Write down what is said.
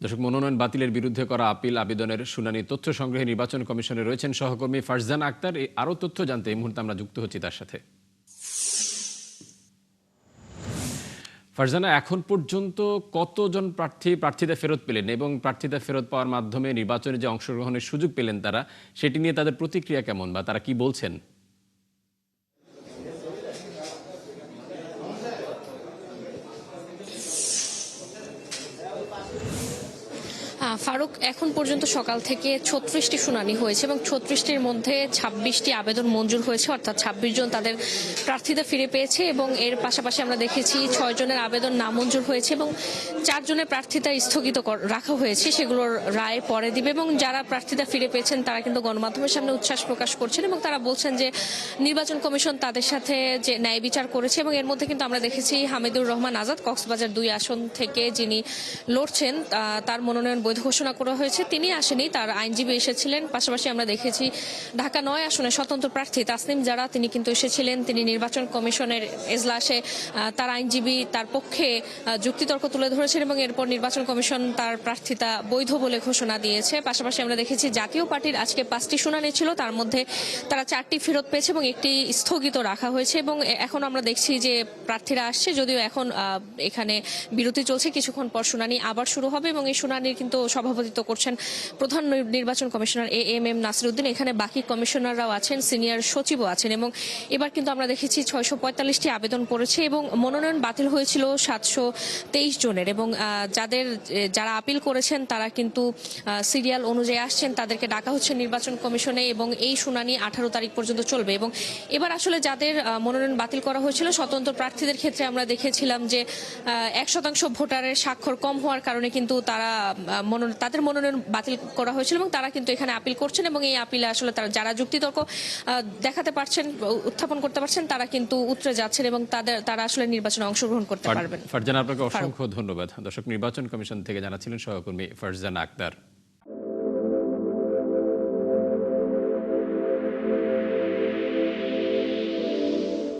দর্শক, মনোনয়ন বাতিলের বিরুদ্ধে করা আপিল আবেদনের শুনানি তথ্য সংগ্রহে নির্বাচন কমিশনে রয়েছেন সহকর্মী ফারজানা আক্তার। আরও তথ্য জানতে এই মুহূর্তে আমরা যুক্ত হচ্ছি তার সাথে। ফারজানা, এখন পর্যন্ত কতজন প্রার্থীদের ফেরত পেলেন এবং প্রার্থীদের ফেরত পাওয়ার মাধ্যমে নির্বাচনে যে অংশগ্রহণের সুযোগ পেলেন তারা, সেটি নিয়ে তাদের প্রতিক্রিয়া কেমন বা তারা কি বলছেন? ফারুক, এখন পর্যন্ত সকাল থেকে ৩৬টি শুনানি হয়েছে এবং ৩৬টির মধ্যে ২৬টি আবেদন মঞ্জুর হয়েছে, অর্থাৎ ২৬ জন তাদের প্রার্থীদের ফিরে পেয়েছে এবং এর পাশাপাশি আমরা দেখেছি ৬ জনের আবেদন নামঞ্জুর হয়েছে এবং ৪ জনের প্রার্থিতা স্থগিত রাখা হয়েছে, সেগুলোর রায় পরে দিবে। এবং যারা প্রার্থীতা ফিরে পেয়েছেন তারা কিন্তু গণমাধ্যমের সামনে উচ্ছ্বাস প্রকাশ করছেন এবং তারা বলছেন যে নির্বাচন কমিশন তাদের সাথে যে ন্যায় বিচার করেছে। এবং এর মধ্যে কিন্তু আমরা দেখেছি হামিদুর রহমান আজাদ, কক্সবাজার ২ আসন থেকে যিনি লড়ছেন, তার মনোনয়ন বৈধ ঘোষণা করা হয়েছে। তিনি আসেনি, তার আইনজীবী এসেছিলেন। পাশাপাশি আমরা দেখেছি ঢাকা ৯ আসনে স্বতন্ত্র প্রার্থী তাসনিম জারা, তিনি কিন্তু এসেছিলেন। তিনি নির্বাচন কমিশনের এজলাসে তার আইনজীবী তার পক্ষে যুক্তিতর্ক তুলে ধরেছেন এবং এরপর নির্বাচন কমিশন তার প্রার্থিতা বৈধ বলে ঘোষণা দিয়েছে। পাশাপাশি আমরা দেখেছি জাতীয় পার্টির আজকে 5টি শুনানি ছিল, তার মধ্যে তারা 4টি ফেরত পেয়েছে এবং একটি স্থগিত রাখা হয়েছে। এবং এখন আমরা দেখছি যে প্রার্থীরা আসছে, যদিও এখন এখানে বিরতি চলছে, কিছুক্ষণ পর শুনানি আবার শুরু হবে এবং এই শুনানির কিন্তু সভাপতিত্ব করছেন প্রধান নির্বাচন কমিশনার এএমএম নাসির উদ্দিন। এখানে বাকি কমিশনাররাও আছেন, সিনিয়র সচিবও আছেন। এবং এবার কিন্তু আমরা দেখেছি 645টি আবেদন পড়েছে এবং মনোনয়ন বাতিল হয়েছিল 723 জনের। এবং যারা আপিল করেছেন তারা কিন্তু সিরিয়াল অনুযায়ী আসছেন, তাদেরকে ডাকা হচ্ছে নির্বাচন কমিশনে এবং এই শুনানি 18 তারিখ পর্যন্ত চলবে। এবং এবার আসলে যাদের মনোনয়ন বাতিল করা হয়েছিল, স্বতন্ত্র প্রার্থীদের ক্ষেত্রে আমরা দেখেছিলাম যে 1% ভোটারের স্বাক্ষর কম হওয়ার কারণে কিন্তু তাদের মনোনয়ন বাতিল করা হয়েছিল এবং তারা কিন্তু এখানে আপিল করছেন এবং এই আপিলে আসলে যারা যুক্তিতর্ক দেখাতে পারছেন, উত্থাপন করতে পারছেন, তারা কিন্তু উতরে যাচ্ছেন এবং তারা আসলে নির্বাচনে অংশগ্রহণ করতে পারবেন। ফারজানা, আপনাকে অসংখ্য ধন্যবাদ। দর্শক, নির্বাচন কমিশন থেকে জানাচ্ছিলেন সহকর্মী ফারজানা আক্তার।